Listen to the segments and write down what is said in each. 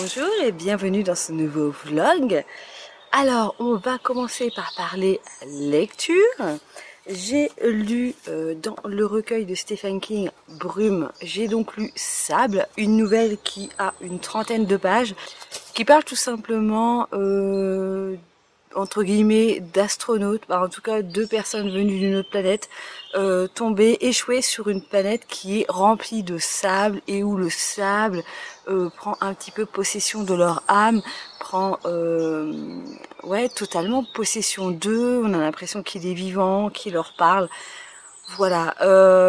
Bonjour et bienvenue dans ce nouveau vlog. Alors, on va commencer par parler lecture. J'ai lu dans le recueil de Stephen King, Brume, j'ai donc lu Sable, une nouvelle qui a une trentaine de pages, qui parle tout simplement, entre guillemets, d'astronautes, en tout cas deux personnes venues d'une autre planète, tombées, échouées sur une planète qui est remplie de sable et où le sable prend un petit peu possession de leur âme, prend ouais, totalement possession d'eux. On a l'impression qu'il est vivant, qu'il leur parle. Voilà,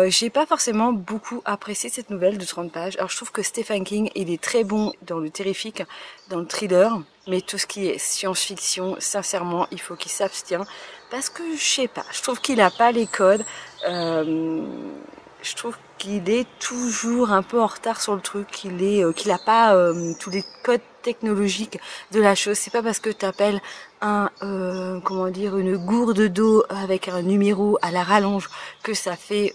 j'ai pas forcément beaucoup apprécié cette nouvelle de 30 pages. Alors je trouve que Stephen King, il est très bon dans le terrifique, dans le thriller, mais tout ce qui est science-fiction, sincèrement, il faut qu'il s'abstienne parce que je sais pas, je trouve qu'il a pas les codes. Je trouve qu'il est toujours un peu en retard sur le truc, qu'il a pas tous les codes technologiques de la chose. C'est pas parce que tu appelles comment dire, une gourde d'eau avec un numéro à la rallonge que ça fait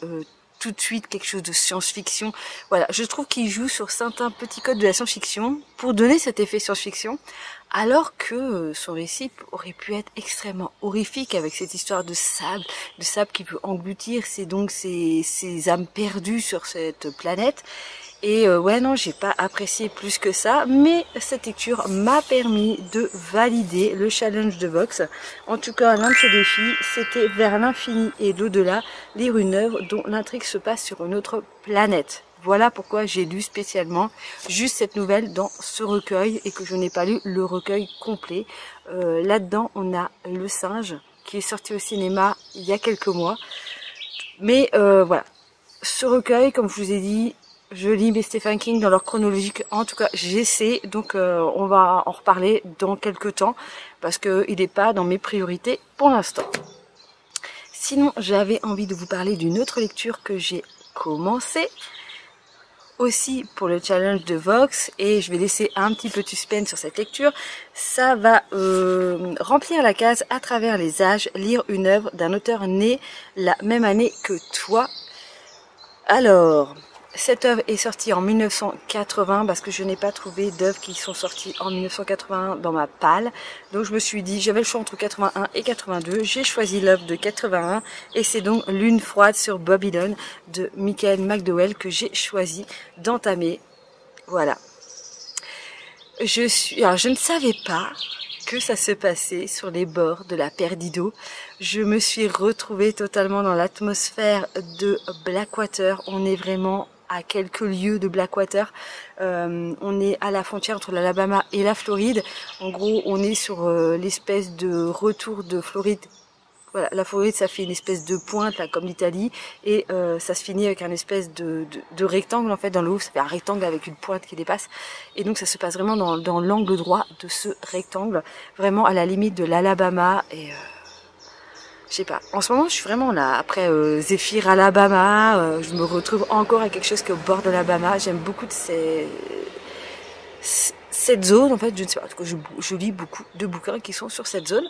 tout de suite quelque chose de science-fiction. Voilà, je trouve qu'il joue sur certains petits codes de la science-fiction pour donner cet effet science-fiction, alors que son récit aurait pu être extrêmement horrifique avec cette histoire de sable qui peut engloutir ces âmes perdues sur cette planète. Et ouais, non, j'ai pas apprécié plus que ça, mais cette lecture m'a permis de valider le challenge de Vox. En tout cas, l'un de ses défis, c'était vers l'infini et l'au-delà, lire une œuvre dont l'intrigue se passe sur une autre planète. Voilà pourquoi j'ai lu spécialement juste cette nouvelle dans ce recueil et que je n'ai pas lu le recueil complet. Là-dedans, on a Le Singe qui est sorti au cinéma il y a quelques mois. Mais voilà, ce recueil, comme je vous ai dit, je lis mes Stephen King dans leur chronologique, en tout cas j'essaie, donc on va en reparler dans quelques temps, parce qu'il n'est pas dans mes priorités pour l'instant. Sinon, j'avais envie de vous parler d'une autre lecture que j'ai commencée, aussi pour le challenge de Vox, et je vais laisser un petit peu de suspense sur cette lecture. Ça va remplir la case à travers les âges, lire une œuvre d'un auteur né la même année que toi. Alors, cette œuvre est sortie en 1980 parce que je n'ai pas trouvé d'œuvres qui sont sorties en 1981 dans ma palle. Donc je me suis dit, j'avais le choix entre 81 et 82. J'ai choisi l'œuvre de 81 et c'est donc Lune froide sur Babylone de Michael McDowell que j'ai choisi d'entamer. Voilà. Alors, je ne savais pas que ça se passait sur les bords de la Perdido. Je me suis retrouvée totalement dans l'atmosphère de Blackwater. On est vraiment à quelques lieues de Blackwater. On est à la frontière entre l'Alabama et la Floride. En gros, on est sur l'espèce de retour de Floride. Voilà, la Floride, ça fait une espèce de pointe, là, comme l'Italie, et ça se finit avec un espèce de rectangle, en fait, dans le haut, ça fait un rectangle avec une pointe qui dépasse, et donc ça se passe vraiment dans l'angle droit de ce rectangle, vraiment à la limite de l'Alabama, et je sais pas, en ce moment, je suis vraiment là, après Zephyr, Alabama, je me retrouve encore à quelque chose qui est au bord de l'Alabama, j'aime beaucoup de cette zone, en fait, je ne sais pas, en tout cas, je lis beaucoup de bouquins qui sont sur cette zone,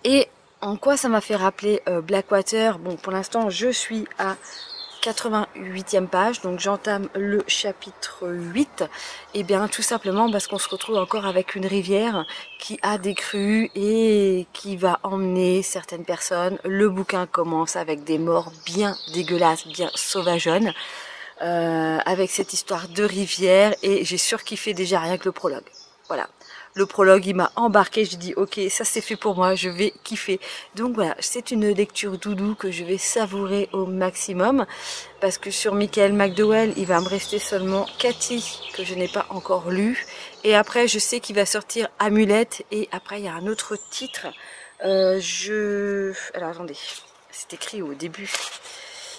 et en quoi ça m'a fait rappeler Blackwater? Bon, pour l'instant, je suis à 88e page, donc j'entame le chapitre 8. Et bien, tout simplement parce qu'on se retrouve encore avec une rivière qui a des crues et qui va emmener certaines personnes. Le bouquin commence avec des morts bien dégueulasses, bien sauvageonnes, avec cette histoire de rivière, et j'ai surkiffé déjà rien que le prologue. Voilà. Le prologue, il m'a embarqué, j'ai dit ok, ça c'est fait pour moi, je vais kiffer. Donc voilà, c'est une lecture doudou que je vais savourer au maximum, parce que sur Michael McDowell, il va me rester seulement Cathy, que je n'ai pas encore lu, et après je sais qu'il va sortir Amulette, et après il y a un autre titre, alors attendez, c'est écrit au début.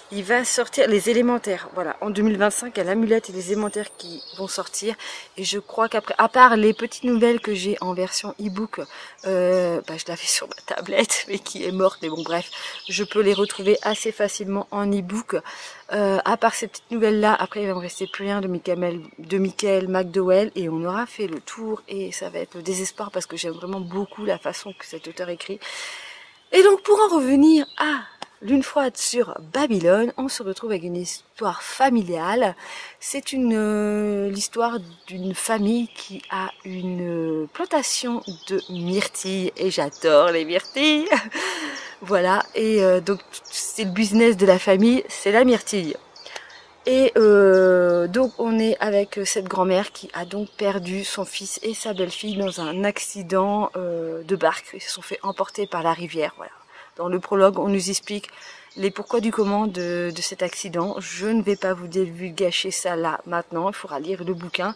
Il va sortir les élémentaires, voilà, en 2025, il y a l'Amulette et les élémentaires qui vont sortir, et je crois qu'après, à part les petites nouvelles que j'ai en version e-book, je l'avais sur ma tablette, mais qui est morte, mais bon bref, je peux les retrouver assez facilement en e-book, à part ces petites nouvelles-là, après il va me rester plus rien de Michael McDowell, et on aura fait le tour, et ça va être le désespoir, parce que j'aime vraiment beaucoup la façon que cet auteur écrit. Et donc pour en revenir à L'une fois sur Babylone, on se retrouve avec une histoire familiale. C'est l'histoire d'une famille qui a une plantation de myrtilles et j'adore les myrtilles. Voilà, et donc c'est le business de la famille, c'est la myrtille. Et donc on est avec cette grand-mère qui a donc perdu son fils et sa belle-fille dans un accident de barque. Ils se sont fait emporter par la rivière, voilà. Dans le prologue, on nous explique les pourquoi du comment de cet accident. Je ne vais pas vous divulgacher ça là maintenant, il faudra lire le bouquin.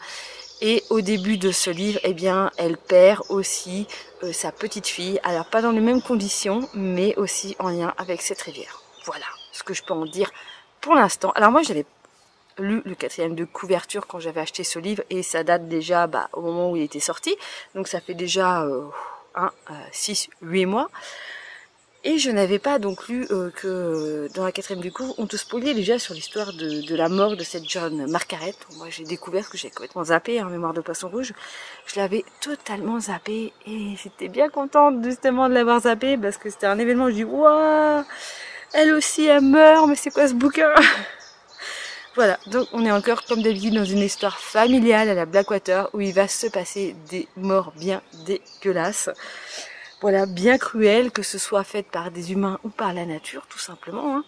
Et au début de ce livre, eh bien, elle perd aussi sa petite fille. Alors pas dans les mêmes conditions, mais aussi en lien avec cette rivière. Voilà ce que je peux en dire pour l'instant. Alors moi, j'avais lu le 4e de couverture quand j'avais acheté ce livre et ça date déjà au moment où il était sorti. Donc ça fait déjà 6-8 mois. Et je n'avais pas donc lu que dans la 4e du cours, on te spoilait déjà sur l'histoire de la mort de cette jeune Margaret. Moi j'ai découvert que j'ai complètement zappé, Mémoire de poisson rouge. Je l'avais totalement zappé et j'étais bien contente justement de l'avoir zappé parce que c'était un événement où je dis waouh, elle aussi elle meurt, mais c'est quoi ce bouquin? Voilà, donc on est encore comme d'habitude dans une histoire familiale à la Blackwater où il va se passer des morts bien dégueulasses. Voilà, bien cruelles, que ce soit faites par des humains ou par la nature, tout simplement.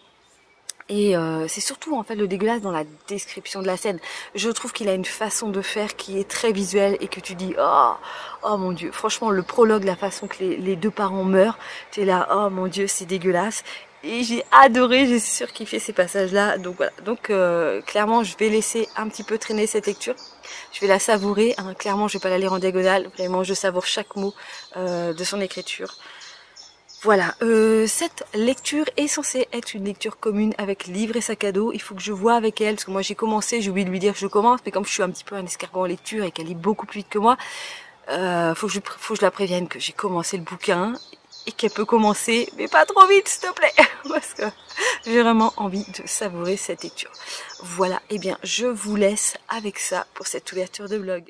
Et c'est surtout en fait le dégueulasse dans la description de la scène. Je trouve qu'il a une façon de faire qui est très visuelle et que tu dis oh mon Dieu. Franchement, le prologue, la façon que les deux parents meurent, tu es là, oh mon Dieu, c'est dégueulasse. Et j'ai adoré, j'ai surkiffé ces passages-là. Donc voilà, donc clairement, je vais laisser un petit peu traîner cette lecture. Je vais la savourer. Clairement, je vais pas la lire en diagonale. Vraiment, je savoure chaque mot de son écriture. Voilà, cette lecture est censée être une lecture commune avec livre et sac à dos. Il faut que je vois avec elle, parce que moi j'ai commencé, j'ai oublié de lui dire que je commence, mais comme je suis un petit peu un escargot en lecture et qu'elle lit beaucoup plus vite que moi, faut que je la prévienne que j'ai commencé le bouquin et qu'elle peut commencer, mais pas trop vite s'il te plaît, parce que j'ai vraiment envie de savourer cette lecture. Voilà, et bien je vous laisse avec ça pour cette ouverture de blog.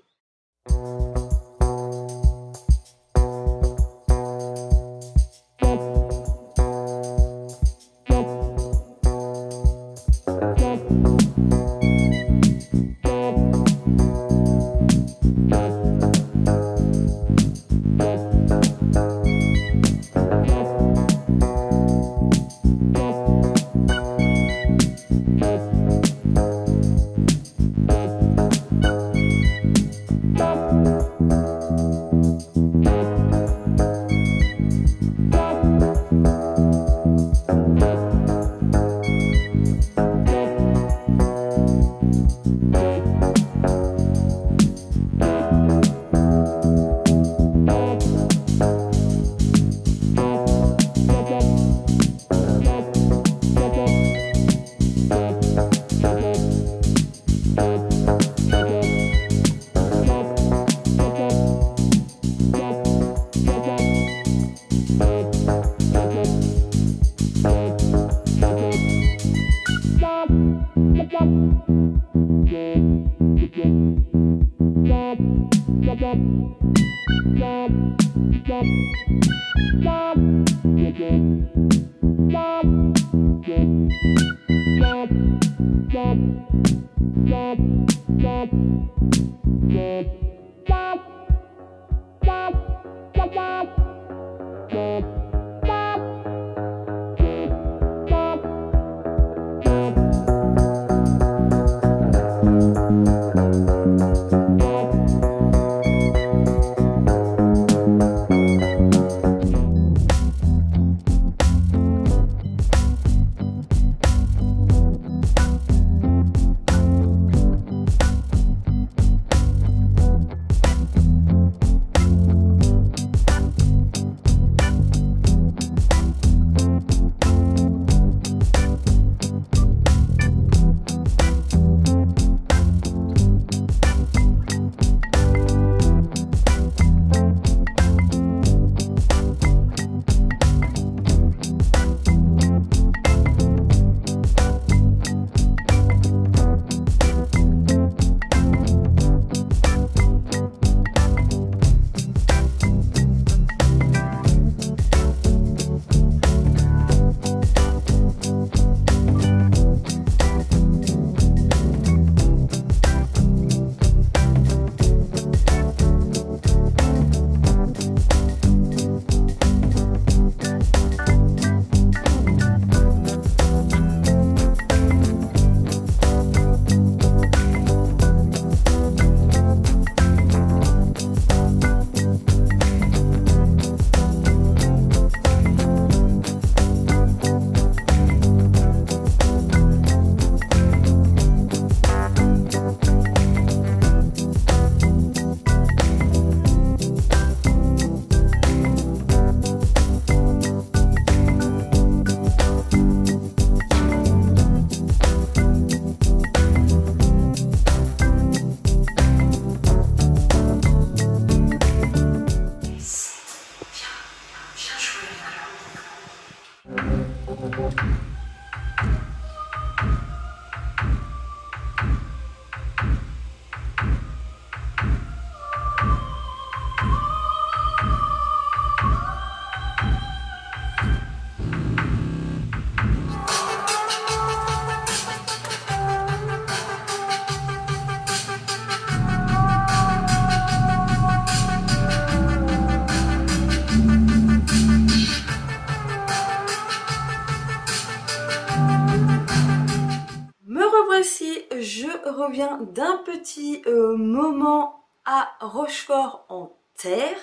reviens d'un petit moment à Rochefort en Terre,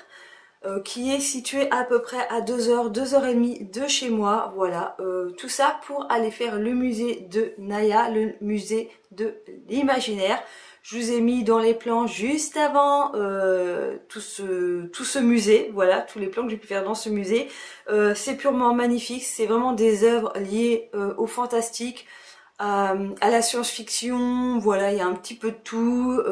qui est situé à peu près à 2 heures, 2 heures et demie de chez moi. Voilà, tout ça pour aller faire le musée de Naya, le musée de l'imaginaire. Je vous ai mis dans les plans juste avant tout ce musée, voilà, tous les plans que j'ai pu faire dans ce musée. C'est purement magnifique, c'est vraiment des œuvres liées au fantastique, à la science-fiction, voilà, il y a un petit peu de tout,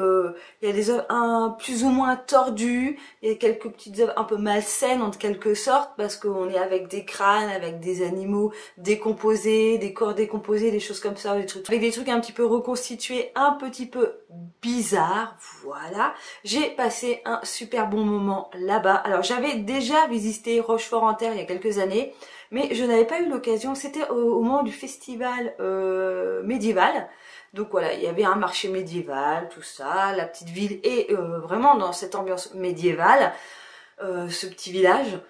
il y a des œuvres plus ou moins tordues, il y a quelques petites œuvres un peu malsaines en quelque sorte, parce qu'on est avec des crânes, avec des animaux décomposés, des corps décomposés, des choses comme ça, avec des trucs un petit peu reconstitués, un petit peu bizarres, voilà. J'ai passé un super bon moment là-bas. Alors j'avais déjà visité Rochefort-en-Terre il y a quelques années, mais je n'avais pas eu l'occasion, c'était au moment du festival médiéval. Donc voilà, il y avait un marché médiéval, tout ça, la petite ville est vraiment dans cette ambiance médiévale, ce petit village.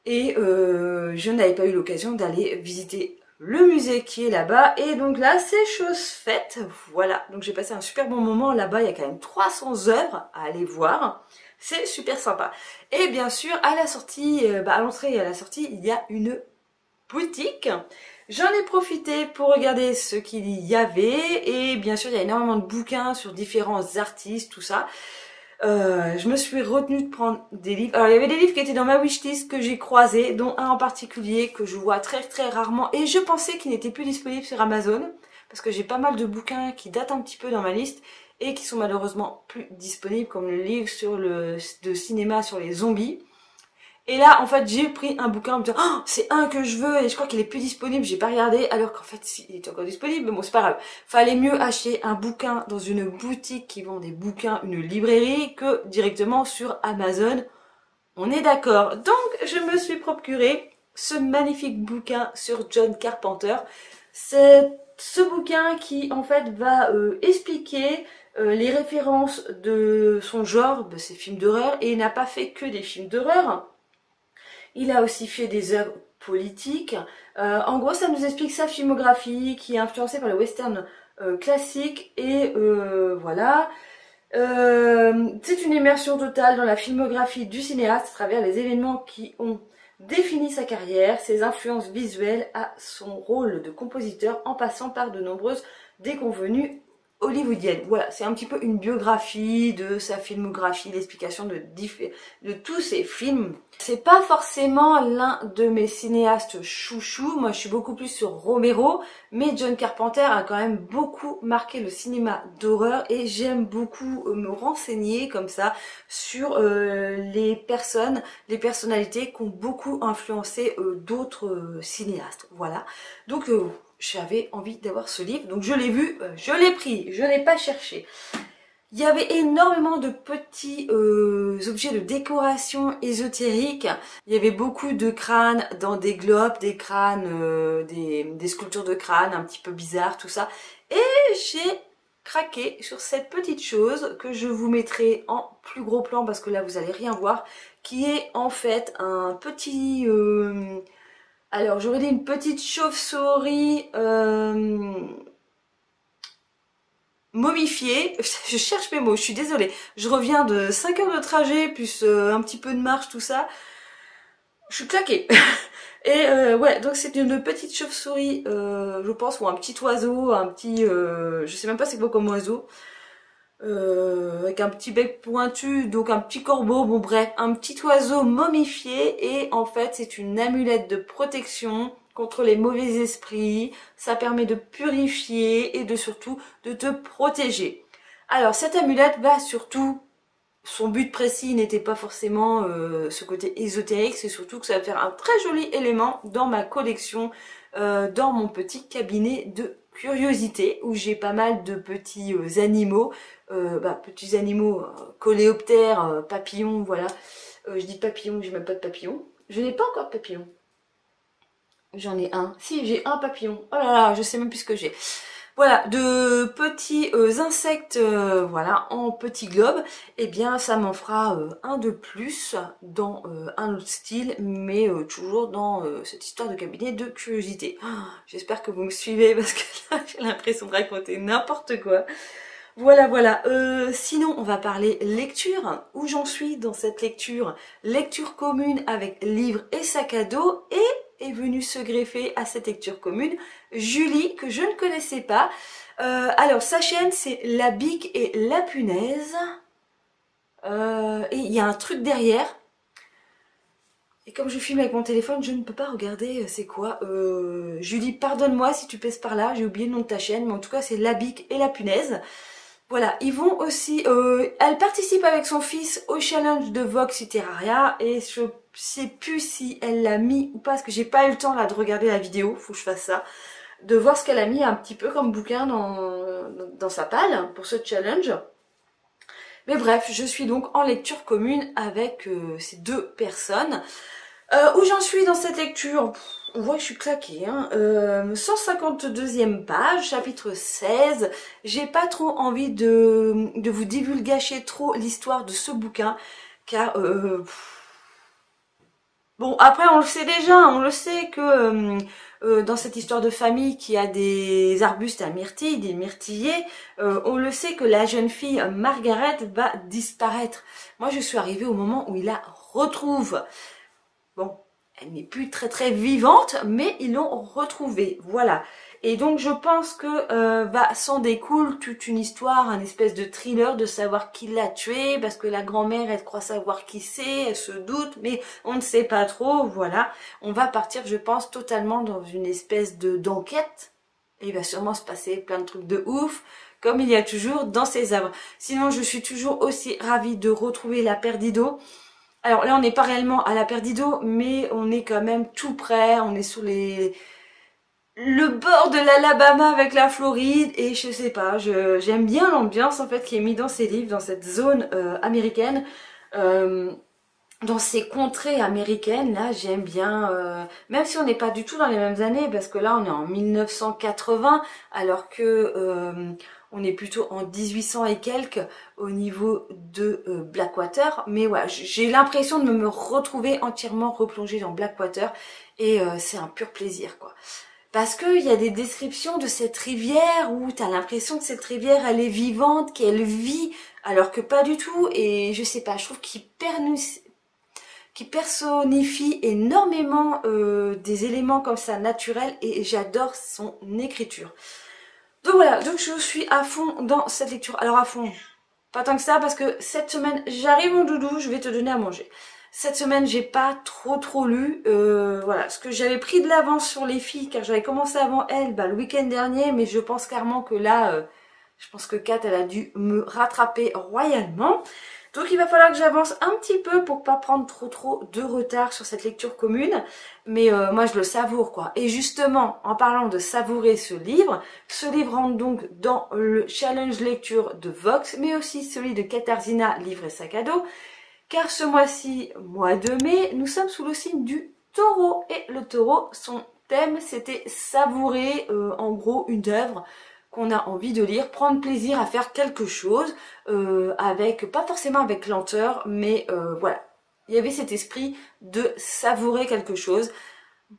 Et je n'avais pas eu l'occasion d'aller visiter le musée qui est là-bas. Et donc là, c'est chose faite. Voilà, donc j'ai passé un super bon moment là-bas. Il y a quand même 300 œuvres à aller voir. C'est super sympa. Et bien sûr, à la sortie, à l'entrée et à la sortie, il y a une boutique. J'en ai profité pour regarder ce qu'il y avait et bien sûr il y a énormément de bouquins sur différents artistes, tout ça. Je me suis retenue de prendre des livres. Alors il y avait des livres qui étaient dans ma wishlist que j'ai croisés, dont un en particulier que je vois très très rarement et je pensais qu'il n'était plus disponible sur Amazon parce que j'ai pas mal de bouquins qui datent un petit peu dans ma liste et qui sont malheureusement plus disponibles, comme le livre sur de cinéma sur les zombies. Et là, en fait, j'ai pris un bouquin en me disant oh, c'est un que je veux et je crois qu'il est plus disponible, j'ai pas regardé, alors qu'en fait, si, il est encore disponible, mais bon, c'est pas grave. Fallait mieux acheter un bouquin dans une boutique qui vend des bouquins, une librairie, que directement sur Amazon. On est d'accord. Donc, je me suis procuré ce magnifique bouquin sur John Carpenter. C'est ce bouquin qui, en fait, va expliquer les références de son genre, de ses films d'horreur, et il n'a pas fait que des films d'horreur. Il a aussi fait des œuvres politiques. En gros, ça nous explique sa filmographie qui est influencée par le western classique et voilà. C'est une immersion totale dans la filmographie du cinéaste à travers les événements qui ont défini sa carrière, ses influences visuelles à son rôle de compositeur en passant par de nombreuses déconvenues hollywoodienne. Voilà, c'est un petit peu une biographie de sa filmographie, l'explication de tous ses films. C'est pas forcément l'un de mes cinéastes chouchous, moi je suis beaucoup plus sur Romero, mais John Carpenter a quand même beaucoup marqué le cinéma d'horreur et j'aime beaucoup me renseigner comme ça sur les personnes, les personnalités qui ont beaucoup influencé d'autres cinéastes. Voilà, donc j'avais envie d'avoir ce livre, donc je l'ai vu, je l'ai pris, je n'ai pas cherché. Il y avait énormément de petits objets de décoration ésotérique. Il y avait beaucoup de crânes dans des globes, des crânes, des sculptures de crânes un petit peu bizarres, tout ça. Et j'ai craqué sur cette petite chose que je vous mettrai en plus gros plan parce que là vous allez rien voir, qui est en fait un petit... alors j'aurais dit une petite chauve-souris momifiée. Je cherche mes mots, je suis désolée. Je reviens de 5 heures de trajet, plus un petit peu de marche, tout ça. Je suis claquée. Et ouais, donc c'est une petite chauve-souris, je pense, ou un petit oiseau, un petit... je sais même pas c'est quoi comme oiseau. Avec un petit bec pointu, donc un petit corbeau, bon bref, un petit oiseau momifié et en fait c'est une amulette de protection contre les mauvais esprits, ça permet de purifier et de surtout de te protéger. Alors cette amulette va surtout, son but précis n'était pas forcément ce côté ésotérique, c'est surtout que ça va faire un très joli élément dans ma collection, dans mon petit cabinet de curiosité où j'ai pas mal de petits animaux, petits animaux, coléoptères, papillons, voilà. Je dis papillons, j'ai même pas de papillons. Je n'ai pas encore de papillons. J'en ai un. Si, j'ai un papillon. Oh là là, je sais même plus ce que j'ai. Voilà, de petits insectes, voilà, en petits globes. Eh bien, ça m'en fera un de plus dans un autre style, mais toujours dans cette histoire de cabinet de curiosité. Oh, j'espère que vous me suivez parce que là, j'ai l'impression de raconter n'importe quoi. Voilà, voilà. Sinon, on va parler lecture. Où j'en suis dans cette lecture? Lecture commune avec livre et sac à dos. Et est venue se greffer à cette lecture commune Julie, que je ne connaissais pas. Alors, sa chaîne, c'est La Bique et la Punaise. Et il y a un truc derrière. Et comme je filme avec mon téléphone, je ne peux pas regarder c'est quoi. Julie, pardonne-moi si tu passes par là, j'ai oublié le nom de ta chaîne, mais en tout cas c'est La Bique et la Punaise. Voilà, ils vont aussi... elle participe avec son fils au challenge de Vox Terraria et je sais plus si elle l'a mis ou pas, parce que j'ai pas eu le temps là de regarder la vidéo, faut que je fasse ça, de voir ce qu'elle a mis un petit peu comme bouquin dans sa palle pour ce challenge. Mais bref, je suis donc en lecture commune avec ces deux personnes. Où j'en suis dans cette lecture? On voit que je suis claquée. Hein. 152e page, chapitre 16. J'ai pas trop envie de vous divulgacher trop l'histoire de ce bouquin. Car... bon, après on le sait déjà, on le sait que... dans cette histoire de famille qui a des arbustes à myrtilles, des myrtillers, on le sait que la jeune fille Margaret va disparaître. Moi je suis arrivée au moment où il la retrouve. Bon, elle n'est plus très vivante, mais ils l'ont retrouvée, voilà. Et donc je pense que s'en découle toute une histoire, un espèce de thriller de savoir qui l'a tué, parce que la grand-mère elle croit savoir qui c'est, elle se doute, mais on ne sait pas trop, voilà. On va partir, je pense, totalement dans une espèce d'enquête. Et il va sûrement se passer plein de trucs de ouf, comme il y a toujours dans ces œuvres. Sinon, je suis toujours aussi ravie de retrouver la Perdido. Alors là, on n'est pas réellement à la Perdido, mais on est quand même tout près. On est sur le bord de l'Alabama avec la Floride. Et je sais pas, j'aime bien l'ambiance en fait qui est mise dans ces livres, dans cette zone américaine. Dans ces contrées américaines, là, j'aime bien, même si on n'est pas du tout dans les mêmes années, parce que là, on est en 1980, alors que on est plutôt en 1800 et quelques au niveau de Blackwater. Mais voilà, j'ai l'impression de me retrouver entièrement replongée dans Blackwater, et c'est un pur plaisir, quoi. Parce qu'il y a des descriptions de cette rivière où tu as l'impression que cette rivière, elle est vivante, qu'elle vit, alors que pas du tout, et je sais pas, je trouve qui personnifie énormément des éléments comme ça naturels, et j'adore son écriture. Donc voilà, donc je suis à fond dans cette lecture. Alors à fond, pas tant que ça, parce que cette semaine, j'arrive mon doudou, je vais te donner à manger. Cette semaine, j'ai pas trop lu. Voilà, ce que j'avais pris de l'avance sur les filles, car j'avais commencé avant elles le week-end dernier, mais je pense clairement que là, je pense que Kat, elle a dû me rattraper royalement. Donc il va falloir que j'avance un petit peu pour pas prendre trop de retard sur cette lecture commune. Mais moi je le savoure, quoi. Et justement, en parlant de savourer ce livre rentre donc dans le challenge lecture de Vox, mais aussi celui de Katarzyna, livre et sac à dos. Car ce mois-ci, mois de mai, nous sommes sous le signe du taureau. Et le taureau, son thème, c'était savourer en gros une œuvre qu'on a envie de lire, prendre plaisir à faire quelque chose, avec, pas forcément avec lenteur, mais voilà. Il y avait cet esprit de savourer quelque chose.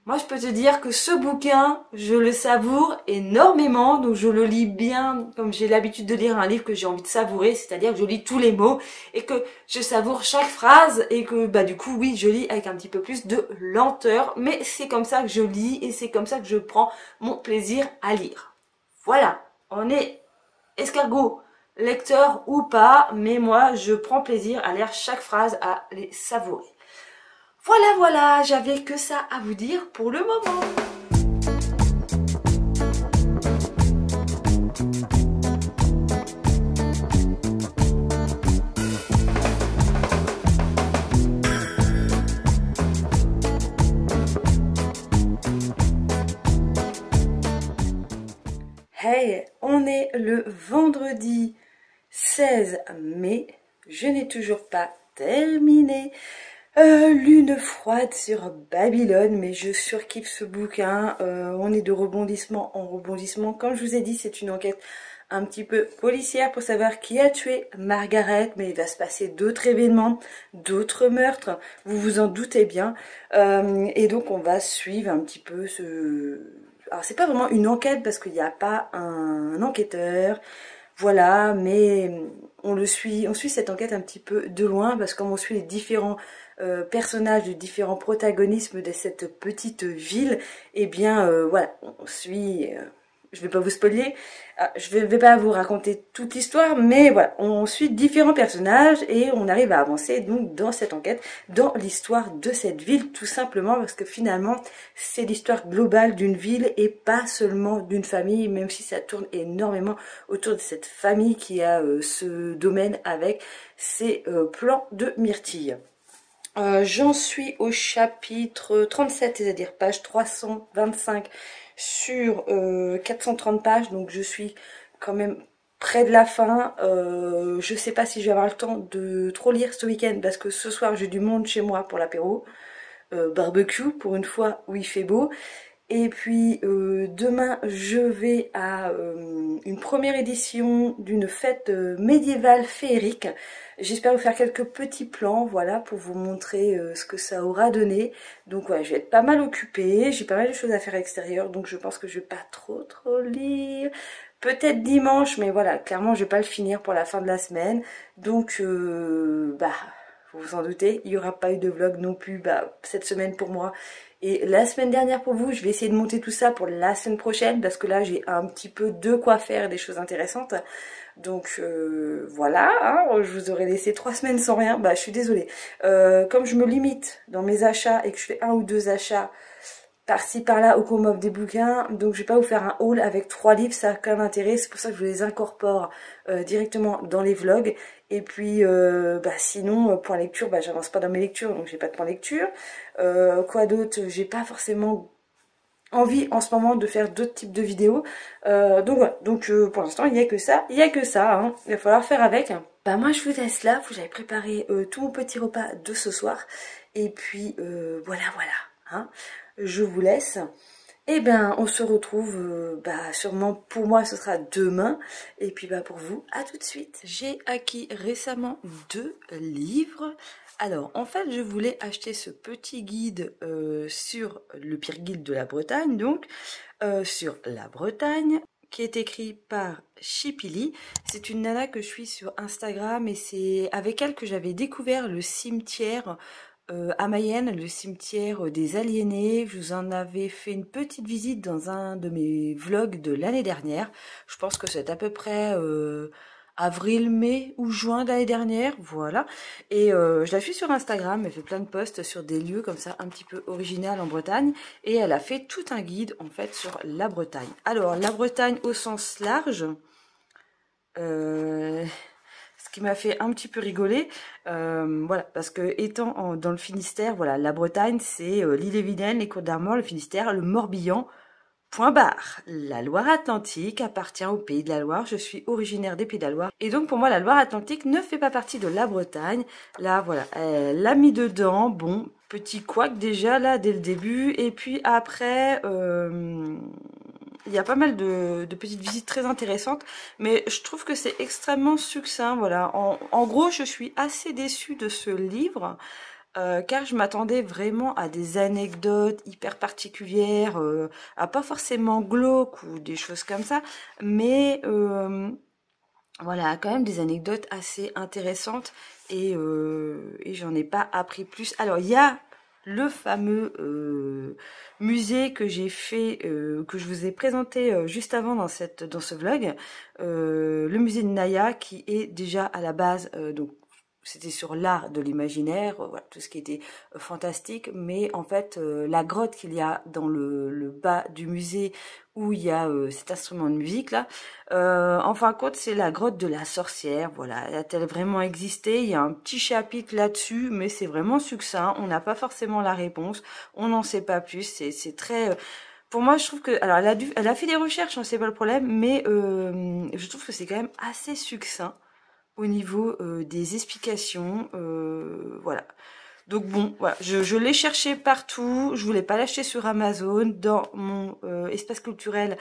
Moi, je peux te dire que ce bouquin, je le savoure énormément, donc je le lis bien, comme j'ai l'habitude de lire un livre que j'ai envie de savourer, c'est-à-dire que je lis tous les mots, et que je savoure chaque phrase, et que, bah du coup, oui, je lis avec un petit peu plus de lenteur, mais c'est comme ça que je lis, et c'est comme ça que je prends mon plaisir à lire. Voilà, on est escargot, lecteur ou pas, mais moi je prends plaisir à lire chaque phrase, à les savourer. Voilà, j'avais que ça à vous dire pour le moment. Hey, on est le vendredi 16 mai, je n'ai toujours pas terminé Lune froide sur Babylone, mais je surkiffe ce bouquin. On est de rebondissement en rebondissement. Comme je vous ai dit, c'est une enquête un petit peu policière pour savoir qui a tué Margaret, mais il va se passer d'autres événements, d'autres meurtres, vous vous en doutez bien. Et donc on va suivre un petit peu ce... Alors c'est pas vraiment une enquête parce qu'il n'y a pas un enquêteur. Voilà, mais on suit cette enquête un petit peu de loin parce que comme on suit les différents personnages, les différents protagonismes de cette petite ville, eh bien voilà, on suit. Je vais pas vous spoiler, je vais pas vous raconter toute l'histoire, mais voilà, on suit différents personnages et on arrive à avancer donc dans cette enquête, dans l'histoire de cette ville, tout simplement parce que finalement c'est l'histoire globale d'une ville et pas seulement d'une famille, même si ça tourne énormément autour de cette famille qui a ce domaine avec ses plants de myrtille. J'en suis au chapitre 37, c'est-à-dire page 325 sur 430 pages, donc je suis quand même près de la fin. Je sais pas si je vais avoir le temps de trop lire ce week-end parce que ce soir j'ai du monde chez moi pour l'apéro, barbecue pour une fois où il fait beau. Et puis demain je vais à une première édition d'une fête médiévale féerique. J'espère vous faire quelques petits plans, voilà, pour vous montrer ce que ça aura donné. Donc voilà, je vais être pas mal occupée, j'ai pas mal de choses à faire à l'extérieur, donc je pense que je vais pas trop lire. Peut-être dimanche, mais voilà, clairement je vais pas le finir pour la fin de la semaine. Donc bah, vous vous en doutez, il n'y aura pas eu de vlog non plus cette semaine pour moi. Et la semaine dernière pour vous, je vais essayer de monter tout ça pour la semaine prochaine parce que là j'ai un petit peu de quoi faire, des choses intéressantes. Donc voilà, hein, je vous aurais laissé 3 semaines sans rien, bah je suis désolée. Comme je me limite dans mes achats et que je fais 1 ou 2 achats par-ci par-là au qu'on m'offre des bouquins, donc je vais pas vous faire un haul avec 3 livres, ça a quand même intérêt, c'est pour ça que je vous les incorpore directement dans les vlogs. Et puis sinon point lecture, j'avance pas dans mes lectures, donc j'ai pas de point lecture. Quoi d'autre, j'ai pas forcément envie en ce moment de faire d'autres types de vidéos, donc voilà, donc pour l'instant il n'y a que ça, hein. Il va falloir faire avec. Bah moi je vous laisse là, faut que j'aille préparer tout mon petit repas de ce soir, et puis voilà, hein. Je vous laisse. Et ben on se retrouve sûrement, pour moi ce sera demain, et puis pour vous à tout de suite. J'ai acquis récemment 2 livres. Alors en fait je voulais acheter ce petit guide sur le pire guide de la Bretagne, donc sur la Bretagne, qui est écrit par Chipili. C'est une nana que je suis sur Instagram et c'est avec elle que j'avais découvert le cimetière à Mayenne, le cimetière des aliénés. Je vous en avais fait une petite visite dans un de mes vlogs de l'année dernière. Je pense que c'est à peu près avril, mai ou juin de l'année dernière, voilà. Et je la suis sur Instagram, elle fait plein de posts sur des lieux comme ça un petit peu original en Bretagne, et elle a fait tout un guide en fait sur la Bretagne. Alors la Bretagne au sens large, ce qui m'a fait un petit peu rigoler, voilà, parce que étant dans le Finistère, voilà, la Bretagne c'est l'Ille-et-Vilaine, les Côtes d'Armor, le Finistère, le Morbihan. Point barre. La Loire-Atlantique appartient au Pays de la Loire. Je suis originaire des Pays de la Loire. Et donc, pour moi, la Loire-Atlantique ne fait pas partie de la Bretagne. Là, voilà, elle l'a mis dedans. Bon, petit couac déjà, là, dès le début. Et puis après, il y a pas mal de petites visites très intéressantes. Mais je trouve que c'est extrêmement succinct, voilà. En gros, je suis assez déçue de ce livre. Car je m'attendais vraiment à des anecdotes hyper particulières, à pas forcément glauques ou des choses comme ça, mais voilà, quand même des anecdotes assez intéressantes, et j'en ai pas appris plus. Alors il y a le fameux musée que j'ai fait, que je vous ai présenté juste avant dans ce vlog, le musée de Naya, qui est déjà à la base donc c'était sur l'art de l'imaginaire, voilà, tout ce qui était fantastique, mais en fait la grotte qu'il y a dans le bas du musée où il y a cet instrument de musique là, en fin de compte c'est la grotte de la sorcière, voilà, a-t-elle vraiment existé? Il y a un petit chapitre là-dessus, mais c'est vraiment succinct, on n'a pas forcément la réponse, on n'en sait pas plus, c'est très... pour moi, je trouve que, alors elle a fait des recherches, hein, c'est pas le problème, mais je trouve que c'est quand même assez succinct au niveau des explications, voilà. Donc bon, voilà, je l'ai cherché partout, je voulais pas l'acheter sur Amazon, dans mon espace culturel,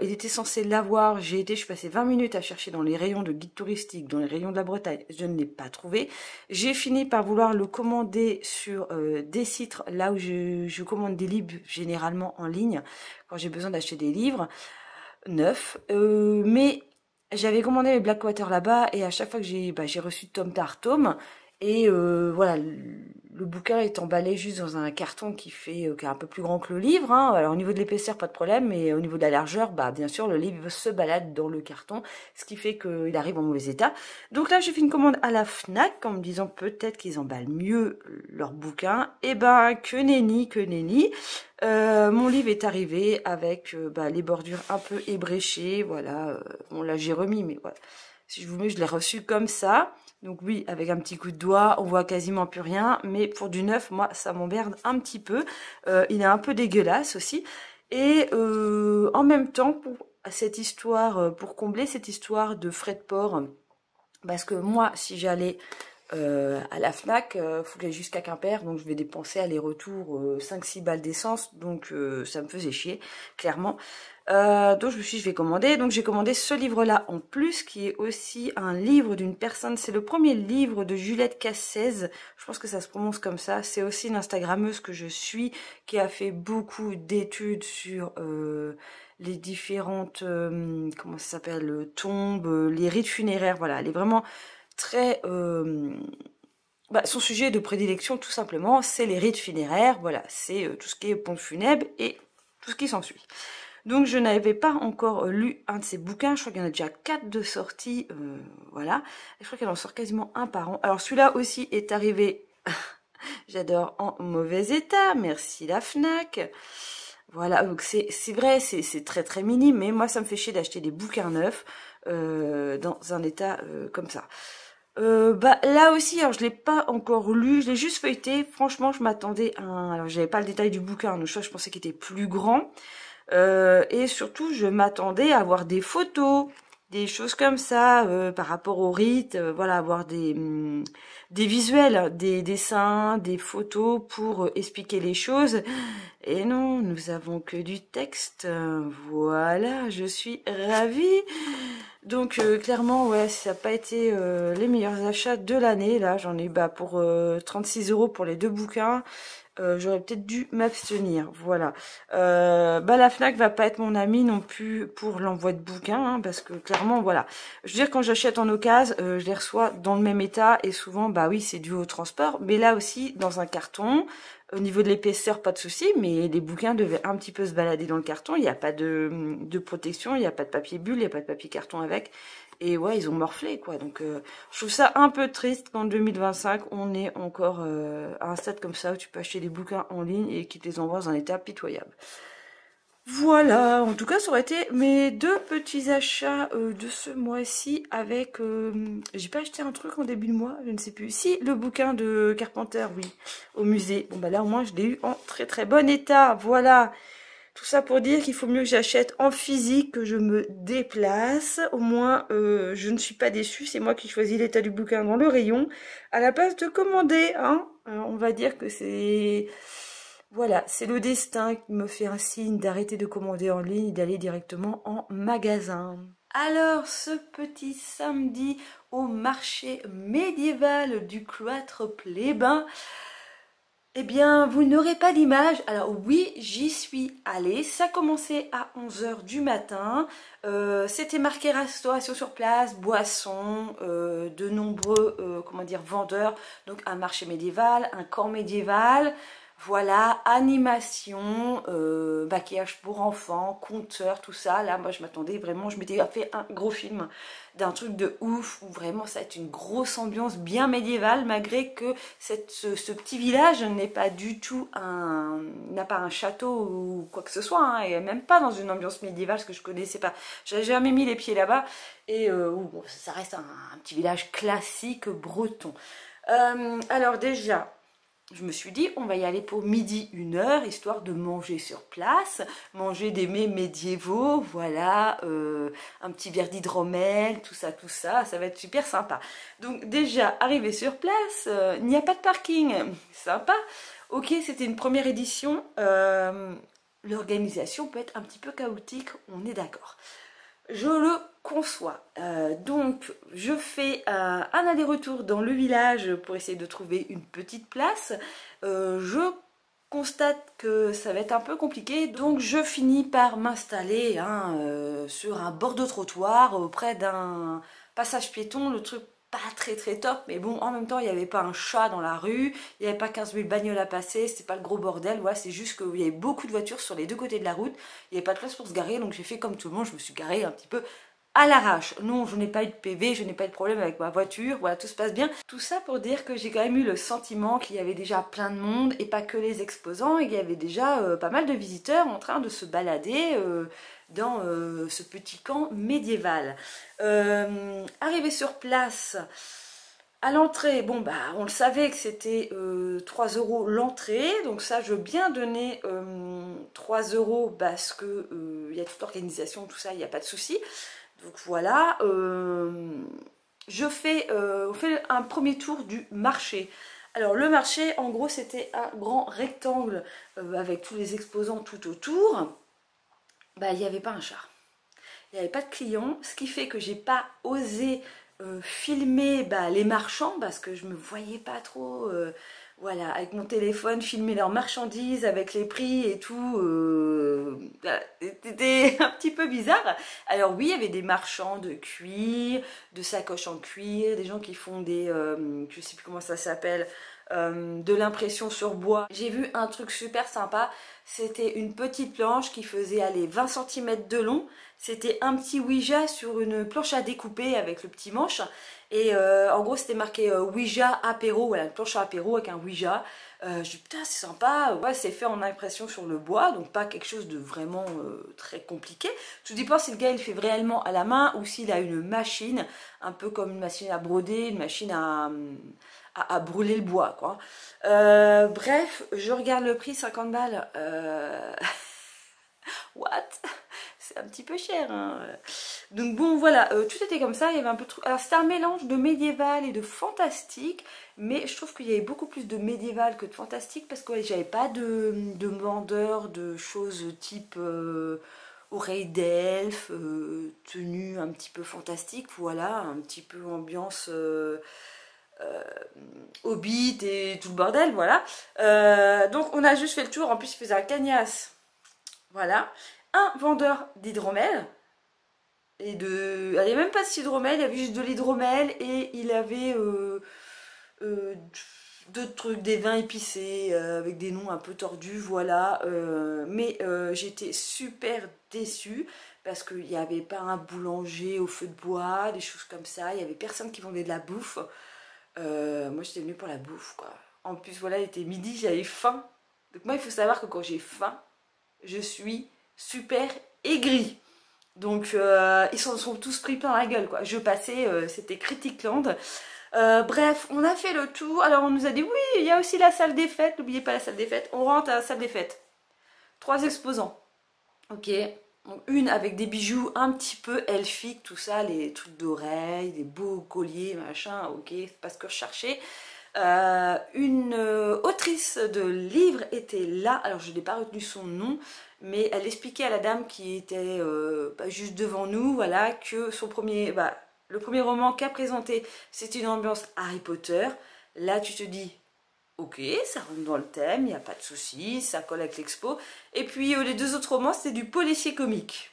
il était censé l'avoir, je suis passée 20 minutes à chercher dans les rayons de guide touristique, dans les rayons de la Bretagne, je ne l'ai pas trouvé. J'ai fini par vouloir le commander sur des sites, là où je commande des livres généralement en ligne, quand j'ai besoin d'acheter des livres neufs, mais J'avais commandé les Blackwater là-bas et à chaque fois que j'ai reçu tome par tome et voilà, le bouquin est emballé juste dans un carton qui est un peu plus grand que le livre, hein. Alors au niveau de l'épaisseur pas de problème, mais au niveau de la largeur, bah bien sûr le livre se balade dans le carton, ce qui fait qu'il arrive en mauvais état. Donc là j'ai fait une commande à la Fnac en me disant peut-être qu'ils emballent mieux leur bouquin. Et ben que nenni, que nenni. Mon livre est arrivé avec les bordures un peu ébréchées, voilà. Bon là j'ai remis, mais voilà. Si je vous mets, je l'ai reçu comme ça. Donc oui, avec un petit coup de doigt, on voit quasiment plus rien. Mais pour du neuf, moi, ça m'emmerde un petit peu. Il est un peu dégueulasse aussi. Et en même temps, pour combler cette histoire de frais de port, parce que moi, si j'allais à la Fnac, faut que j'aille jusqu'à Quimper, donc je vais dépenser aller-retour 5-6 balles d'essence, donc ça me faisait chier, clairement. Donc je me suis dit, je vais commander, donc j'ai commandé ce livre-là en plus, qui est aussi un livre d'une personne, c'est le premier livre de Juliette Cassez, je pense que ça se prononce comme ça, c'est aussi une Instagrammeuse que je suis, qui a fait beaucoup d'études sur les différentes, comment ça s'appelle, tombes, les rites funéraires, voilà, elle est vraiment très... son sujet de prédilection, tout simplement, c'est les rites funéraires. Voilà, c'est tout ce qui est pompe funèbre et tout ce qui s'ensuit. Donc, je n'avais pas encore lu un de ces bouquins. Je crois qu'il y en a déjà 4 de sortie. Voilà. Et je crois qu'elle en sort quasiment un par an. Alors, celui-là aussi est arrivé, j'adore, en mauvais état. Merci la Fnac. Voilà, donc c'est vrai, c'est très très minime, mais moi, ça me fait chier d'acheter des bouquins neufs dans un état comme ça. Là aussi, alors je l'ai pas encore lu, je l'ai juste feuilleté. Franchement, je m'attendais à un... Alors, j'avais pas le détail du bouquin, donc je pensais qu'il était plus grand. Et surtout, je m'attendais à avoir des photos, des choses comme ça, par rapport au rite. Voilà, avoir des visuels, des dessins, des photos pour expliquer les choses. Et non, nous avons que du texte. Voilà, je suis ravie. Donc clairement, ouais, ça n'a pas été les meilleurs achats de l'année. Là, j'en ai pour 36 € pour les 2 bouquins. J'aurais peut-être dû m'abstenir, voilà. La Fnac va pas être mon amie non plus pour l'envoi de bouquins, hein, parce que clairement, voilà. Je veux dire, quand j'achète en occasion, je les reçois dans le même état, et souvent, bah oui, c'est dû au transport, mais là aussi, dans un carton. Au niveau de l'épaisseur, pas de souci, mais les bouquins devaient un petit peu se balader dans le carton. Il n'y a pas de protection, il n'y a pas de papier bulle, il n'y a pas de papier carton avec. Et ouais, ils ont morflé, quoi. Donc, je trouve ça un peu triste qu'en 2025, on est encore à un stade comme ça où tu peux acheter des bouquins en ligne et qu'ils te les envoient dans un état pitoyable. Voilà, en tout cas, ça aurait été mes 2 petits achats de ce mois-ci avec... j'ai pas acheté un truc en début de mois, je ne sais plus. Si, le bouquin de Carpenter, oui, au musée. Bon, là, au moins, je l'ai eu en très très bon état, voilà. Tout ça pour dire qu'il faut mieux que j'achète en physique, que je me déplace. Au moins, je ne suis pas déçue. C'est moi qui choisis l'état du bouquin dans le rayon, à la place de commander, hein. On va dire que c'est... Voilà, c'est le destin qui me fait un signe d'arrêter de commander en ligne et d'aller directement en magasin. Alors, ce petit samedi au marché médiéval du cloître plébin, eh bien, vous n'aurez pas d'image. Alors oui, j'y suis allée. Ça commençait à 11 h du matin. C'était marqué restauration sur place, boissons, de nombreux vendeurs. Donc un marché médiéval, un camp médiéval. Voilà, animation, maquillage pour enfants, conteur, tout ça. Là, moi, je m'attendais vraiment, je m'étais fait un gros film d'un truc de ouf, où vraiment ça va être une grosse ambiance bien médiévale, malgré que ce petit village n'est pas du tout n'a pas un château ou quoi que ce soit, hein, et même pas dans une ambiance médiévale, ce que je connaissais pas. J'avais jamais mis les pieds là-bas, et bon, ça reste un petit village classique breton. Alors déjà... Je me suis dit, on va y aller pour midi 1 h, histoire de manger sur place, manger des mets médiévaux, voilà, un petit verre d'hydromel, tout ça, ça va être super sympa. Donc déjà, arrivé sur place, il n'y a pas de parking, sympa. Ok, c'était une première édition, l'organisation peut être un petit peu chaotique, on est d'accord. Je le conçois. Donc, je fais un aller-retour dans le village pour essayer de trouver une petite place. Je constate que ça va être un peu compliqué, donc je finis par m'installer sur un bord de trottoir auprès d'un passage piéton, le truc pas très top, mais bon, en même temps il n'y avait pas un chat dans la rue, il n'y avait pas 15 000 bagnoles à passer, c'était pas le gros bordel, voilà, c'est juste qu'il y avait beaucoup de voitures sur les deux côtés de la route, il n'y avait pas de place pour se garer, donc j'ai fait comme tout le monde, je me suis garée un petit peu à l'arrache. Non, je n'ai pas eu de PV, je n'ai pas eu de problème avec ma voiture, voilà, tout se passe bien. Tout ça pour dire que j'ai quand même eu le sentiment qu'il y avait déjà plein de monde, et pas que les exposants, et qu'il y avait déjà pas mal de visiteurs en train de se balader dans ce petit camp médiéval. Arrivé sur place, à l'entrée, bon bah on le savait que c'était 3 € l'entrée, donc ça je veux bien donner 3 € parce que il y a toute l'organisation, tout ça, il n'y a pas de souci. Donc voilà, on fait un premier tour du marché. Alors le marché, en gros, c'était un grand rectangle avec tous les exposants tout autour. Bah, il n'y avait pas un chat. Il n'y avait pas de clients, ce qui fait que j'ai pas osé filmer les marchands parce que je me voyais pas trop... voilà, avec mon téléphone, filmer leurs marchandises avec les prix et tout, c'était un petit peu bizarre. Alors oui, il y avait des marchands de cuir, de sacoches en cuir, des gens qui font des, je sais plus comment ça s'appelle, de l'impression sur bois. J'ai vu un truc super sympa, c'était une petite planche qui faisait aller 20 cm de long. C'était un petit Ouija sur une planche à découper avec le petit manche. Et en gros c'était marqué Ouija apéro, voilà, une planche à apéro avec un Ouija. Je dis putain c'est sympa, ouais, c'est fait en impression sur le bois, donc pas quelque chose de vraiment très compliqué. Tout dépend si le gars il fait réellement à la main ou s'il a une machine, un peu comme une machine à broder, une machine à brûler le bois quoi. Bref, je regarde le prix, 50 balles. What? C'est un petit peu cher hein. Donc bon voilà, tout était comme ça, il y avait un peu de... Alors c'était un mélange de médiéval et de fantastique, mais je trouve qu'il y avait beaucoup plus de médiéval que de fantastique parce que ouais, j'avais pas de vendeurs de choses type oreilles d'elfe, tenue un petit peu fantastique, voilà, un petit peu ambiance Hobbit et tout le bordel, voilà. Donc on a juste fait le tour, en plus il faisait un cagnasse, voilà. Un vendeur d'hydromel, et de... il n'y avait même pas de hydromel, il y avait juste de l'hydromel et il avait d'autres trucs, des vins épicés avec des noms un peu tordus, voilà. Mais j'étais super déçue parce qu'il n'y avait pas un boulanger au feu de bois, des choses comme ça, il n'y avait personne qui vendait de la bouffe. Moi j'étais venue pour la bouffe quoi. En plus voilà, il était midi, j'avais faim. Donc moi il faut savoir que quand j'ai faim, je suis super aigrie. Donc ils sont tous pris plein la gueule quoi. Je passais, c'était Criticland. Bref, on a fait le tour. Alors on nous a dit oui, il y a aussi la salle des fêtes. N'oubliez pas la salle des fêtes. On rentre à la salle des fêtes. 3 exposants. Ok. Donc, une avec des bijoux un petit peu elfiques, tout ça, les trucs d'oreilles, des beaux colliers, machin. Ok, c'est pas ce que je cherchais. Une autrice de livres était là, alors je n'ai pas retenu son nom, mais elle expliquait à la dame qui était juste devant nous, voilà, que son premier, le premier roman qu'a présenté, c'était une ambiance Harry Potter. Là, tu te dis, ok, ça rentre dans le thème, il n'y a pas de souci, ça colle avec l'expo. Et puis les 2 autres romans, c'était du policier comique.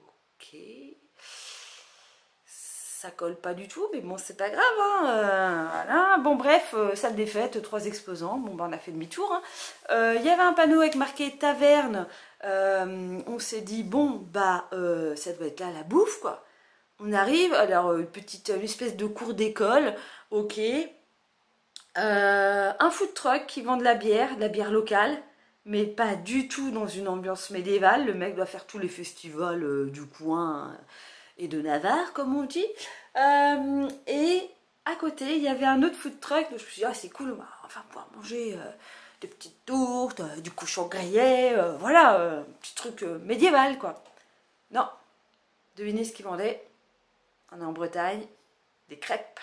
Ok. Ça colle pas du tout, mais bon, c'est pas grave. Hein, voilà. Bon, bref, salle des fêtes, 3 exposants. Bon, on a fait demi-tour. Hein. Il y avait un panneau avec marqué taverne. On s'est dit, bon, ça doit être là la bouffe, quoi. On arrive, alors, une espèce de cours d'école, ok. Un food truck qui vend de la bière locale, mais pas du tout dans une ambiance médiévale. Le mec doit faire tous les festivals du coin et de Navarre, comme on dit. Et à côté, il y avait un autre food truck. Donc je me suis dit, ah, c'est cool, on va enfin pouvoir manger des petites tourtes, du cochon grillé, voilà, un petit truc médiéval, quoi. Non, devinez ce qu'ils vendaient. On est en Bretagne, des crêpes.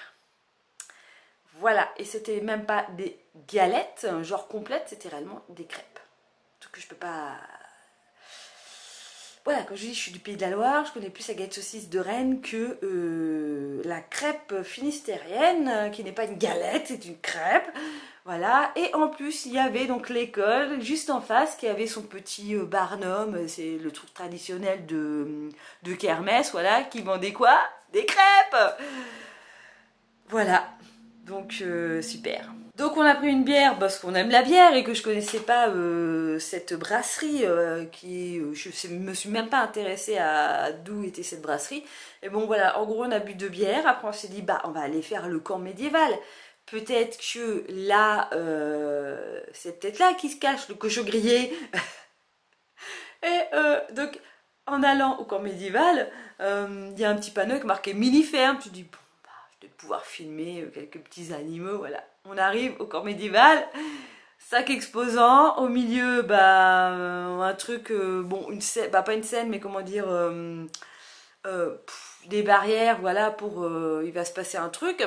Voilà, et c'était même pas des galettes, genre complètes, c'était réellement des crêpes. Truc que je peux pas... voilà, comme je dis, je suis du Pays de la Loire, je connais plus la galette saucisse de Rennes que la crêpe finistérienne, qui n'est pas une galette, c'est une crêpe. Voilà, et en plus, il y avait donc l'école juste en face qui avait son petit barnum, c'est le truc traditionnel de Kermesse, voilà, qui vendait quoi? Des crêpes! Voilà, donc super. Donc on a pris une bière parce qu'on aime la bière et que je connaissais pas cette brasserie je me suis même pas intéressée à d'où était cette brasserie. Et bon voilà, en gros on a bu 2 bières, après on s'est dit bah on va aller faire le camp médiéval. Peut-être que là, c'est peut-être là qui se cache le cochon grillé. Et donc en allant au camp médiéval, il y a un petit panneau qui marqué mini ferme, tu dis bon bah je vais pouvoir filmer quelques petits animaux, voilà. On arrive au camp médiéval, sac exposant, au milieu, bah, un truc, bon, une scène, bah, pas une scène, mais comment dire, des barrières, voilà, pour, il va se passer un truc.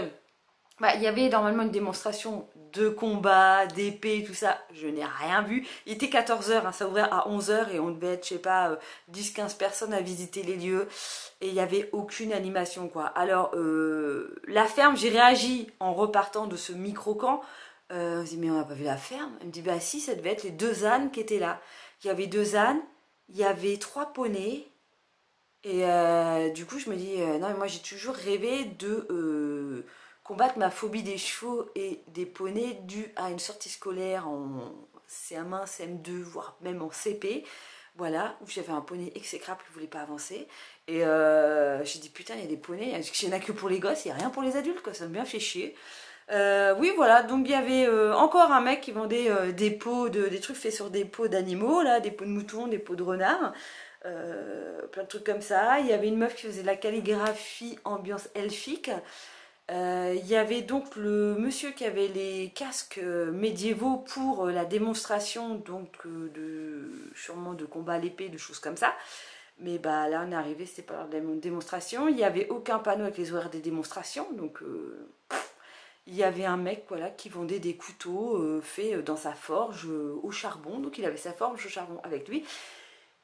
Bah, il y avait normalement une démonstration de combat, d'épée, tout ça, je n'ai rien vu. Il était 14h, hein, ça ouvrait à 11h et on devait être, je sais pas, 10-15 personnes à visiter les lieux. Et il n'y avait aucune animation, quoi. Alors, la ferme, j'ai réagi en repartant de ce micro-camp. On se dit, mais on n'a pas vu la ferme. Elle me dit, bah si, ça devait être les 2 ânes qui étaient là. Il y avait 2 ânes, il y avait 3 poneys. Et du coup, je me dis, non, mais moi j'ai toujours rêvé de combattre ma phobie des chevaux et des poneys due à une sortie scolaire en CM1, CM2, voire même en CP. Voilà, où j'avais un poney exécrable qui ne voulait pas avancer. Et j'ai dit, putain, il y a des poneys, il n'y en a que pour les gosses, il n'y a rien pour les adultes, quoi, ça me bien fait chier. Oui, voilà, donc il y avait encore un mec qui vendait des pots, des trucs faits sur des pots d'animaux, là, des pots de moutons, des pots de renards. Plein de trucs comme ça. Il y avait une meuf qui faisait de la calligraphie ambiance elfique. Il y avait donc le monsieur qui avait les casques médiévaux pour la démonstration donc sûrement de combat à l'épée, de choses comme ça. Mais bah là on est arrivé, c'était pas leur démonstration. Il n'y avait aucun panneau avec les horaires des démonstrations, donc il y avait un mec voilà qui vendait des couteaux faits dans sa forge au charbon. Donc il avait sa forge au charbon avec lui.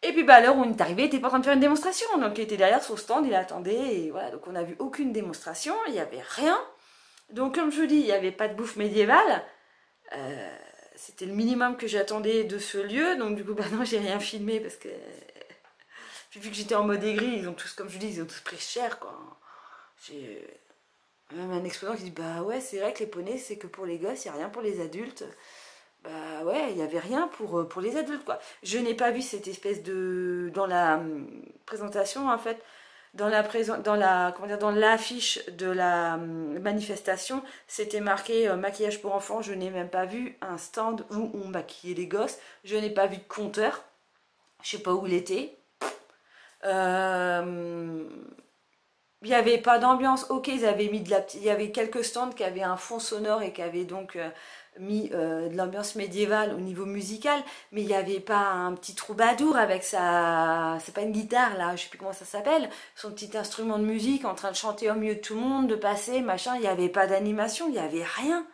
Et puis bah à l'heure où on est arrivé, il était pas en train de faire une démonstration, donc il était derrière son stand, il attendait, et voilà, donc on n'a vu aucune démonstration, il n'y avait rien. Donc comme je vous dis, il n'y avait pas de bouffe médiévale, c'était le minimum que j'attendais de ce lieu, donc du coup bah non j'ai rien filmé parce que puis vu que j'étais en mode aigri, ils ont tous, comme je vous dis, ils ont tous pris cher quoi. J'ai même un exposant qui dit bah ouais c'est vrai que les poneys c'est que pour les gosses, il n'y a rien pour les adultes. Bah ouais, il n'y avait rien pour les adultes, quoi. Je n'ai pas vu cette espèce de... Dans la présentation, en fait, dans l'affiche de la manifestation, c'était marqué maquillage pour enfants. Je n'ai même pas vu un stand où on maquillait les gosses. Je n'ai pas vu de compteur. Je sais pas où il était. Il n'y avait pas d'ambiance. Ok, ils avaient mis il y avait quelques stands qui avaient un fond sonore et qui avaient donc... mis de l'ambiance médiévale au niveau musical, mais il n'y avait pas un petit troubadour avec sa... c'est pas une guitare là, je sais plus comment ça s'appelle, son petit instrument de musique en train de chanter au milieu de tout le monde, de passer, machin, il n'y avait pas d'animation, il n'y avait rien.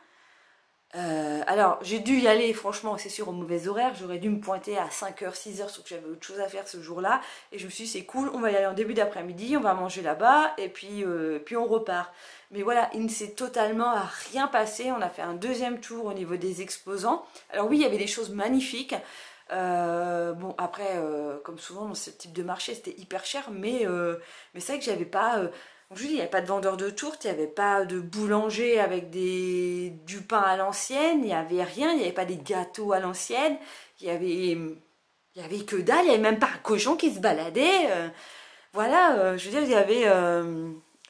Alors j'ai dû y aller franchement c'est sûr au mauvais horaire, j'aurais dû me pointer à 5h, 6h sauf que j'avais autre chose à faire ce jour-là et je me suis dit c'est cool, on va y aller en début d'après-midi, on va manger là-bas et puis on repart. Mais voilà, il ne s'est totalement rien passé, on a fait un deuxième tour au niveau des exposants. Alors oui il y avait des choses magnifiques, bon après comme souvent dans ce type de marché c'était hyper cher mais c'est vrai que j'avais pas... je vous dis, il n'y avait pas de vendeur de tourtes, il n'y avait pas de boulanger avec du pain à l'ancienne, il n'y avait rien, il n'y avait pas des gâteaux à l'ancienne, il y avait que dalle, il n'y avait même pas un cochon qui se baladait. Voilà, je veux dire, il y avait...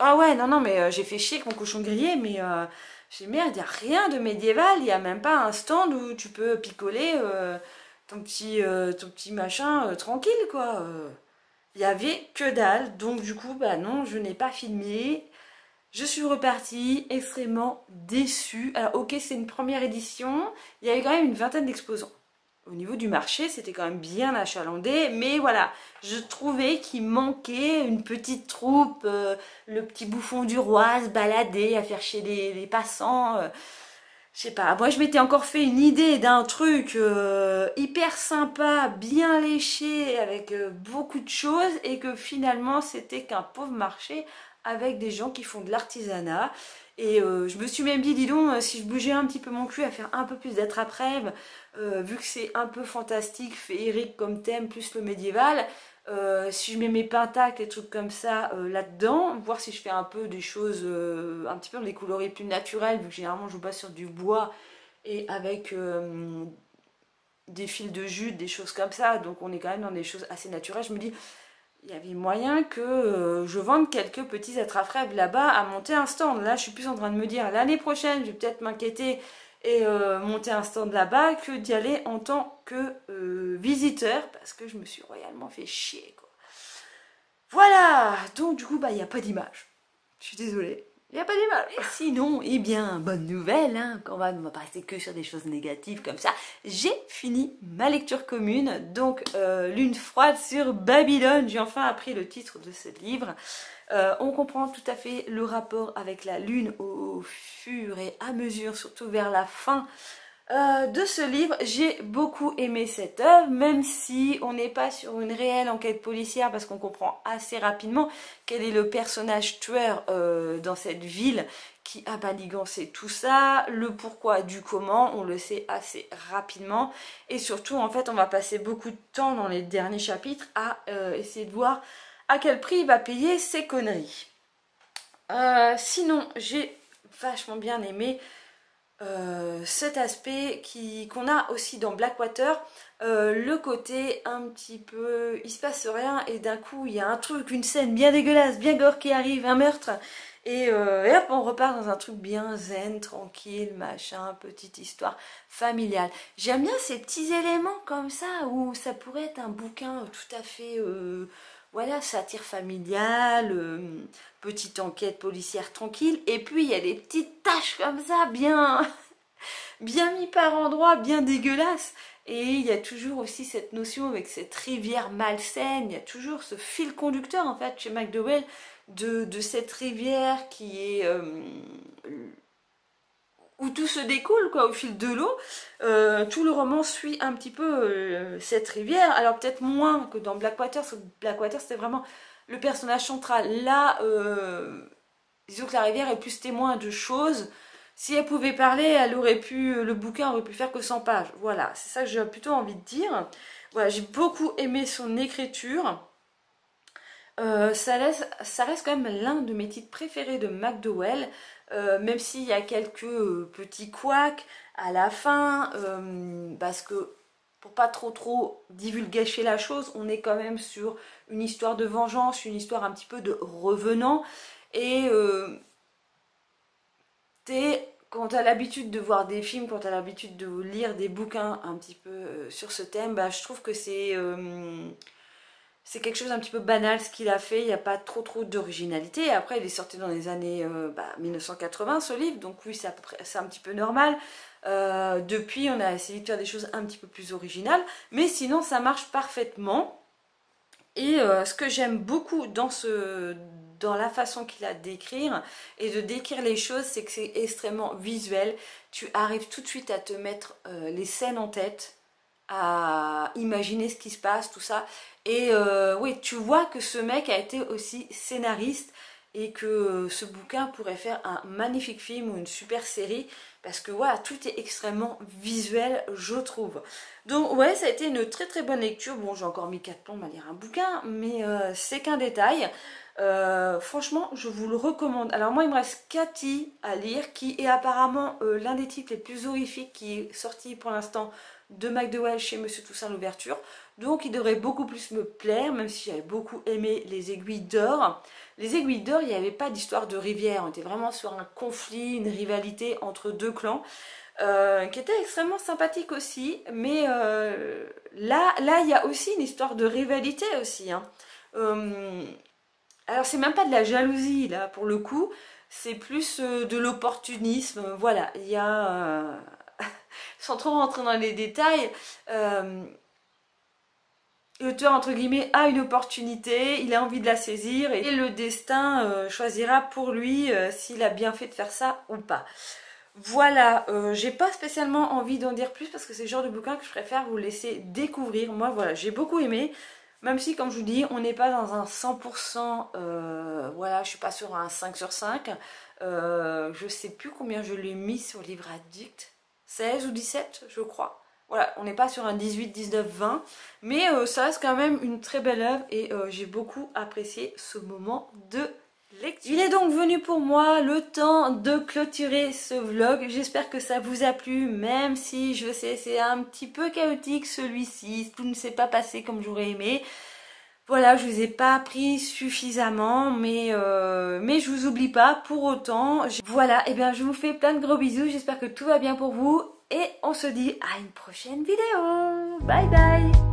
Ah ouais, non, mais j'ai fait chier avec mon cochon grillé, mais j'ai dit, merde, il n'y a rien de médiéval, il n'y a même pas un stand où tu peux picoler ton petit machin tranquille, quoi. Il y avait que dalle, donc du coup, bah non, je n'ai pas filmé. Je suis repartie extrêmement déçue. Alors ok, c'est une première édition, il y avait quand même une vingtaine d'exposants. Au niveau du marché, c'était quand même bien achalandé, mais voilà, je trouvais qu'il manquait une petite troupe, le petit bouffon du roi se balader, à faire chier les passants. je sais pas, moi je m'étais encore fait une idée d'un truc hyper sympa, bien léché, avec beaucoup de choses, et que finalement c'était qu'un pauvre marché avec des gens qui font de l'artisanat. Et je me suis même dit, dis donc, si je bougeais un petit peu mon cul à faire un peu plus d'attrape-rêve, vu que c'est un peu fantastique, féerique comme thème, plus le médiéval, si je mets mes pentacles et trucs comme ça là-dedans, voir si je fais un peu des choses un petit peu dans des coloris plus naturels, vu que généralement je bosse sur du bois et avec des fils de jute, des choses comme ça, donc on est quand même dans des choses assez naturelles. Je me dis, il y avait moyen que je vende quelques petits attrape-rêves là-bas à monter un stand. Là, je suis plus en train de me dire, l'année prochaine, je vais peut-être m'inquiéter et monter un stand là-bas que d'y aller en tant que visiteur, parce que je me suis royalement fait chier, quoi. Voilà, donc du coup, bah, il n'y a pas d'image. Je suis désolée. Il n'y a pas d'image. Sinon, eh bien, bonne nouvelle, hein, quand même, on va pas rester que sur des choses négatives comme ça. J'ai fini ma lecture commune, donc Lune froide sur Babylone. J'ai enfin appris le titre de ce livre. On comprend tout à fait le rapport avec la lune au fur et à mesure, surtout vers la fin de ce livre. J'ai beaucoup aimé cette œuvre, même si on n'est pas sur une réelle enquête policière, parce qu'on comprend assez rapidement quel est le personnage tueur dans cette ville qui a manigancé tout ça, le pourquoi du comment, on le sait assez rapidement, et surtout en fait on va passer beaucoup de temps dans les derniers chapitres à essayer de voir à quel prix il va payer ses conneries. Sinon, j'ai vachement bien aimé cet aspect qu'on a aussi dans Blackwater, le côté un petit peu, il se passe rien et d'un coup il y a un truc, une scène bien dégueulasse, bien gore qui arrive, un meurtre, et hop, on repart dans un truc bien zen, tranquille, machin, petite histoire familiale. J'aime bien ces petits éléments comme ça, où ça pourrait être un bouquin tout à fait voilà, satire familiale, petite enquête policière tranquille, et puis il y a des petites taches comme ça, bien, bien mis par endroits, bien dégueulasses, et il y a toujours aussi cette notion avec cette rivière malsaine, il y a toujours ce fil conducteur en fait chez McDowell de cette rivière qui est où tout se découle quoi au fil de l'eau. Tout le roman suit un petit peu cette rivière, alors peut-être moins que dans Blackwater, parce que Blackwater c'était vraiment le personnage central. Là, disons que la rivière est plus témoin de choses. Si elle pouvait parler, elle aurait pu, le bouquin aurait pu faire que 100 pages. Voilà, c'est ça que j'ai plutôt envie de dire. Voilà, j'ai beaucoup aimé son écriture. Ça reste quand même l'un de mes titres préférés de McDowell, même s'il y a quelques petits couacs à la fin, parce que pour pas trop divulgacher la chose, on est quand même sur une histoire de vengeance, une histoire un petit peu de revenant, et quand tu as l'habitude de voir des films, quand tu as l'habitude de lire des bouquins un petit peu sur ce thème, bah, je trouve que c'est quelque chose d'un petit peu banal ce qu'il a fait, il n'y a pas trop d'originalité. Après, il est sorti dans les années 1980 ce livre, donc oui, c'est un petit peu normal. Depuis, on a essayé de faire des choses un petit peu plus originales, mais sinon, ça marche parfaitement. Et ce que j'aime beaucoup dans la façon qu'il a d'écrire et de décrire les choses, c'est que c'est extrêmement visuel. Tu arrives tout de suite à te mettre les scènes en tête, à imaginer ce qui se passe, tout ça. Et oui, tu vois que ce mec a été aussi scénariste et que ce bouquin pourrait faire un magnifique film ou une super série, parce que voilà, tout est extrêmement visuel, je trouve. Donc ouais, ça a été une très bonne lecture. Bon, j'ai encore mis 4 plombes à lire un bouquin, mais c'est qu'un détail. Franchement, je vous le recommande. Alors moi, il me reste Cathy à lire, qui est apparemment l'un des titres les plus horrifiques qui est sorti pour l'instant de McDowell chez Monsieur Toussaint l'ouverture. Donc il devrait beaucoup plus me plaire, même si j'avais beaucoup aimé Les Aiguilles d'Or. Les Aiguilles d'Or, il n'y avait pas d'histoire de rivière, on était vraiment sur un conflit, une rivalité entre deux clans, qui était extrêmement sympathique aussi, mais là, il y a aussi une histoire de rivalité aussi, hein. Alors c'est même pas de la jalousie là pour le coup, c'est plus de l'opportunisme, voilà, il y a... sans trop rentrer dans les détails, l'auteur entre guillemets a une opportunité, il a envie de la saisir et le destin choisira pour lui s'il a bien fait de faire ça ou pas. Voilà, j'ai pas spécialement envie d'en dire plus parce que c'est le genre de bouquin que je préfère vous laisser découvrir. Moi voilà, j'ai beaucoup aimé, même si comme je vous dis, on n'est pas dans un 100%, voilà, je suis pas sur un 5 sur 5. Je sais plus combien je l'ai mis sur Livre Addict, 16 ou 17 je crois. Voilà, on n'est pas sur un 18, 19, 20, mais ça reste quand même une très belle œuvre et j'ai beaucoup apprécié ce moment de lecture. Il est donc venu pour moi le temps de clôturer ce vlog. J'espère que ça vous a plu, même si je sais c'est un petit peu chaotique celui-ci, tout ne s'est pas passé comme j'aurais aimé. Voilà, je vous ai pas appris suffisamment, mais je vous oublie pas pour autant. Voilà, et bien je vous fais plein de gros bisous, j'espère que tout va bien pour vous et on se dit à une prochaine vidéo. Bye bye.